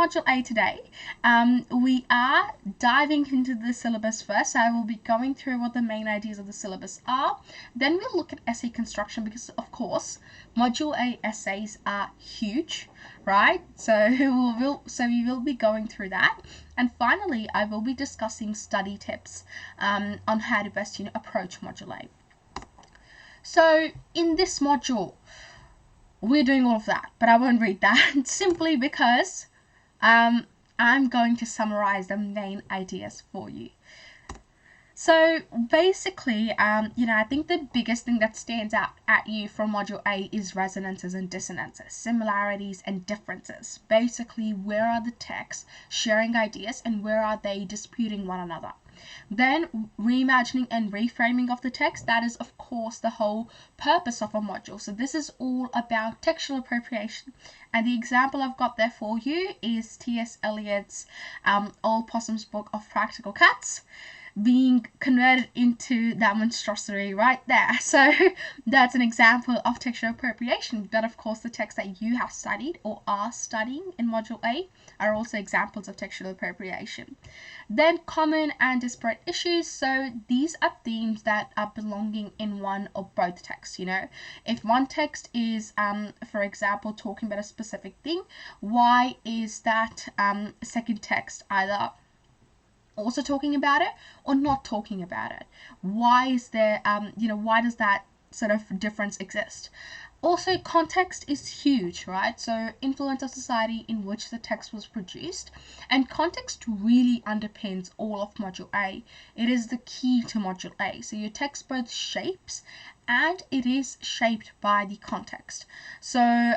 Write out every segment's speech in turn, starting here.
Module A today, we are diving into the syllabus first. So I will be going through what the main ideas of the syllabus are. Then we'll look at essay construction because, of course, Module A essays are huge, right? So we will be going through that. And finally, I will be discussing study tips on how to best approach Module A. So in this module, we're doing all of that, but I won't read that simply because I'm going to summarize the main ideas for you. So basically, I think the biggest thing that stands out at you from Module A is resonances and dissonances, similarities and differences. Basically, where are the texts sharing ideas and where are they disputing one another? Then reimagining and reframing of the text, that is of course the whole purpose of a module. So this is all about textual appropriation, and the example I've got there for you is T.S. Eliot's Old Possum's Book of Practical Cats being converted into that monstrosity right there. So that's an example of textual appropriation. But of course the texts that you have studied or are studying in Module A are also examples of textual appropriation. Then common and disparate issues. So these are themes that are belonging in one or both texts. If one text is for example talking about a specific thing, why is that second text either also talking about it or not talking about it? Why is there why does that sort of difference exist? Also, context is huge, right? So influence of society in which the text was produced, and context really underpins all of Module A. It is the key to Module A. So your text both shapes and it is shaped by the context. So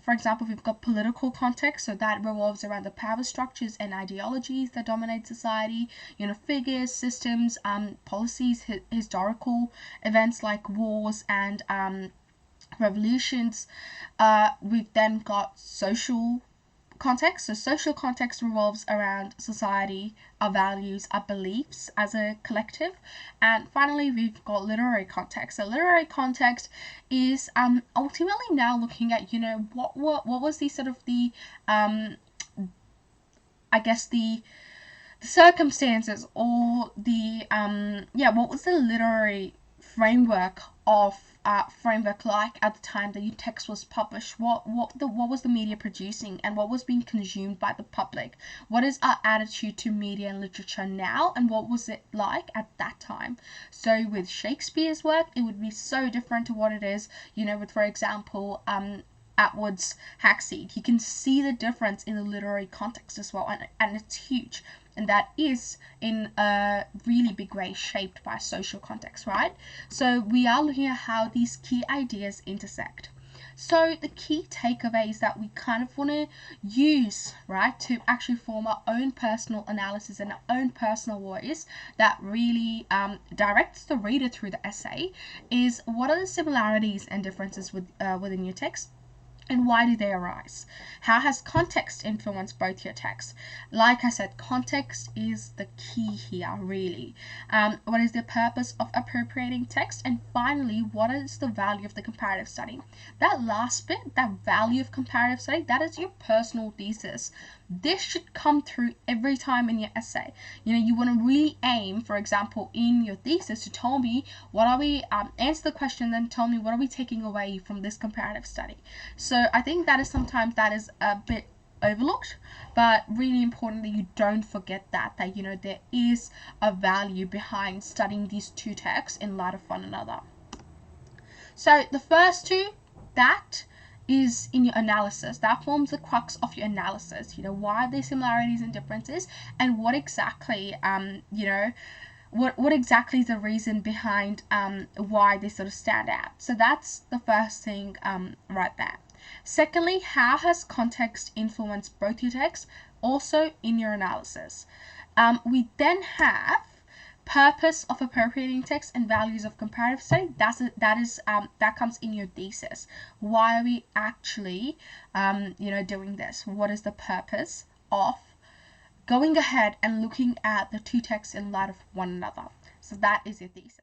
for example, we've got political context, so that revolves around the power structures and ideologies that dominate society, figures, systems, policies, historical events like wars and revolutions. We've then got social context. So social context revolves around society, our values, our beliefs as a collective. And finally, we've got literary context. So literary context is ultimately now looking at what was the sort of the I guess the circumstances or the what was the literary framework like at the time that your text was published? What was the media producing and what was being consumed by the public? What is our attitude to media and literature now, and what was it like at that time? So with Shakespeare's work, it would be so different to what it is, with, for example, Atwood's Hackseed. You can see the difference in the literary context as well, and it's huge. And that is in a really big way shaped by social context, right? So we are looking at how these key ideas intersect. So the key takeaways that we kind of want to use, right, to actually form our own personal analysis and our own personal voice that really directs the reader through the essay is, what are the similarities and differences within your text? And why do they arise? How has context influenced both your texts? Like I said, context is the key here, really. What is the purpose of appropriating text? And finally, what is the value of the comparative study? That last bit, that value of comparative study, that is your personal thesis. This should come through every time in your essay. You want to really aim, for example, in your thesis to tell me what are we, answer the question, then tell me what are we taking away from this comparative study. So I think that is sometimes that is a bit overlooked, but really important that you don't forget that there is a value behind studying these two texts in light of one another. So the first two, that is in your analysis. That forms the crux of your analysis. Why are there similarities and differences, and what exactly what exactly is the reason behind why they sort of stand out. So that's the first thing right there. Secondly, how has context influenced both your texts? Also in your analysis. We then have purpose of appropriating text and values of comparative study. That comes in your thesis. Why are we actually doing this? What is the purpose of going ahead and looking at the two texts in light of one another? So that is your thesis.